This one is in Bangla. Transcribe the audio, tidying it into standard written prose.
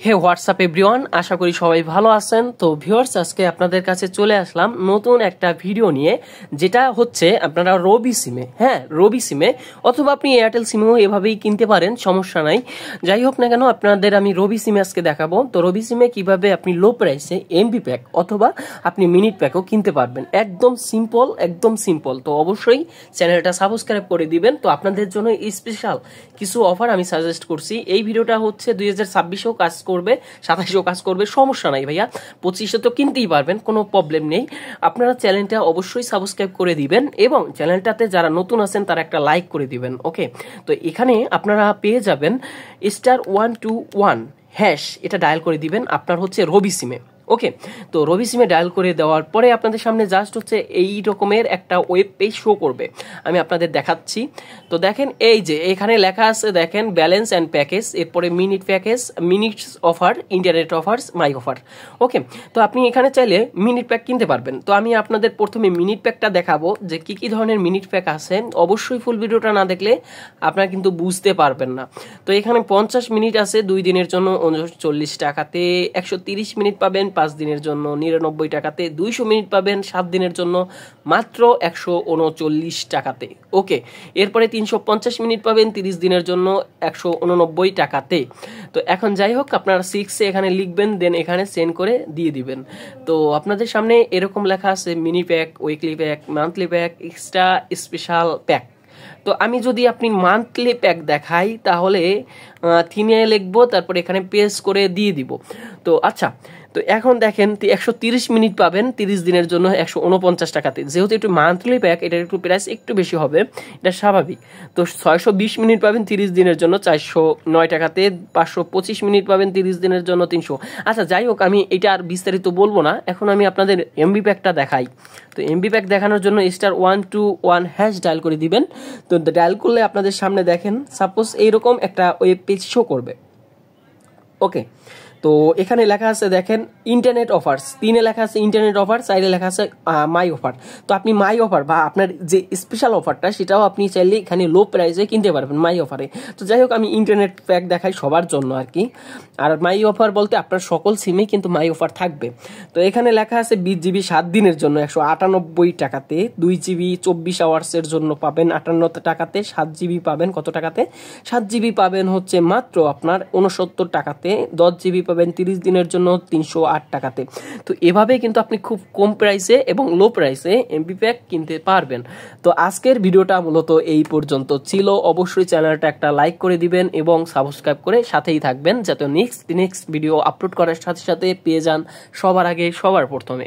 হে হোয়াটসঅ্যাপ এভরিওয়ান, আশা করি সবাই ভালো আছেন। তো ভিউয়ার্স, আজকে আপনাদের কাছে চলে আসলাম নতুন একটা ভিডিও নিয়ে, যেটা হচ্ছে আপনারা রবি সিমে অথবা আপনি এয়ারটেল সিমেও এভাবেই কিনতে পারেন, সমস্যা নাই। যাই হোক না কেন, আপনাদের আমি রবি সিমে আজকে দেখাবো। তো রবি সিমে কিভাবে আপনি লো প্রাইসে এমবি প্যাক অথবা আপনি মিনিট প্যাকও কিনতে পারবেন, একদম সিম্পল। তো অবশ্যই চ্যানেলটা সাবস্ক্রাইব করে দিবেন। তো আপনাদের জন্য স্পেশাল কিছু অফার আমি সাজেস্ট করছি। এই ভিডিওটা হচ্ছে 2026-এও কাজ করবে, 27-এও কাজ করবে, সমস্যা নাই ভাইয়া। 25-এ তো কিনতেই পারবেন, কোনো প্রবলেম নেই। আপনারা চ্যানেলটা অবশ্যই সাবস্ক্রাইব করে দিবেন এবং চ্যানেলটাতে যারা নতুন আছেন তারা একটা লাইক করে দিবেন। ওকে, তো এখানে আপনারা পেয়ে যাবেন *121#, এটা ডায়াল করে দিবেন আপনার হচ্ছে রবি সিমে। ওকে, তো রবি সিমে ডায়াল করে দেওয়ার পরে আপনাদের সামনে জাস্ট হচ্ছে এই রকমের একটা ওয়েব পেজ শো করবে। আমি আপনাদের দেখাচ্ছি। তো দেখেন, এই যে এখানে লেখা আছে, দেখেন ব্যালেন্স অ্যান্ড প্যাকেজ, এরপরে minute package, minutes offer, internet offers, my offer. Okay, তো আপনি এখানে চাইলে মিনিট প্যাক কিনতে পারবেন। তো আমি আপনাদের প্রথমে মিনিট প্যাকটা দেখাবো যে কি কি ধরনের মিনিট প্যাক আছে। অবশ্যই ফুল ভিডিওটা না দেখলে আপনারা কিন্তু বুঝতে পারবেন না। তো এখানে 50 মিনিট আছে 2 দিনের জন্য 39 টাকাতে, 130 মিনিট পাবেন 5 দিনের জন্য 99 টাকাতে, 200 মিনিট পাবেন 7 দিনের জন্য মাত্র 139 টাকাতে। ওকে, এরপরে 350 মিনিট পাবেন 30 দিনের জন্য 189 টাকাতে। তো এখন যাই হোক, আপনারা 6 এখানে লিখবেন, দেন এখানে সেন্ড করে দিয়ে দিবেন। তো আপনাদের সামনে এরকম লেখা আছে mini pack, weekly pack, monthly pack, extra special pack. তো আমি যদি আপনি মান্থলি প্যাক দেখাই তাহলে থিমে লিখবো, তারপর এখানে পেস্ট করে দিয়ে দিব। তো আচ্ছা, তো এখন দেখেন 130 মিনিট পাবেন 30 দিনের জন্য 149 টাকাতে। যেহেতু একটু মান্থলি প্যাক, এটার একটু প্রাইস একটু বেশি হবে, এটা স্বাভাবিক। তো 620 মিনিট পাবেন 30 দিনের জন্য 409 টাকাতে, 525 মিনিট পাবেন 30 দিনের জন্য 300। আচ্ছা যাই হোক, আমি এটা আর বিস্তারিত বলবো না, এখন আমি আপনাদের এমবি প্যাকটা দেখাই। তো এমবি প্যাক দেখানোর জন্য *121# ডায়াল করে দিবেন। তো ডায়াল করলে আপনাদের সামনে দেখেন সাপোজ এইরকম একটা ওয়েব পেজ শো করবে। ওকে, তো এখানে লেখা আছে দেখেন ইন্টারনেট অফার্স, 3-এ লেখা আছে ইন্টারনেট অফার, 4-এ লেখা আছে মাই অফার। তো আপনি মাই অফার বা আপনার যে স্পেশাল অফারটা সেটাও আপনি চাইলে এখানে লো প্রাইসে কিনতে পারবেন মাই অফারে। তো যাই হোক, আমি ইন্টারনেট প্যাক দেখাই সবার জন্য আর কি। আর মাই অফার বলতে আপনার সকল সিমে কিন্তু মাই অফার থাকবে। তো এখানে লেখা আছে 20 জিবি 7 দিনের জন্য 198 টাকাতে, 2 জিবি 24 আওয়ার্সের জন্য পাবেন 58 টাকাতে, 7 জিবি পাবেন কত টাকাতে? 7 জিবি পাবেন হচ্ছে মাত্র আপনার 69 টাকাতে, 10 জিবি পাবেন 30 দিনের জন্য 308 টাকাতে। তো এভাবে কিন্তু আপনি খুব কম প্রাইসে এবং লো প্রাইসে এমবি প্যাক কিনতে পারবেন। তো আজকের ভিডিওটা মূলত এই পর্যন্ত ছিল। অবশ্যই চ্যানেলটা একটা লাইক করে দিবেন এবং সাবস্ক্রাইব করে সাথেই থাকবেন, যাতে নেক্সট ভিডিও আপলোড করার সাথে সাথে পেয়ে যান সবার আগে, সবার প্রথমে।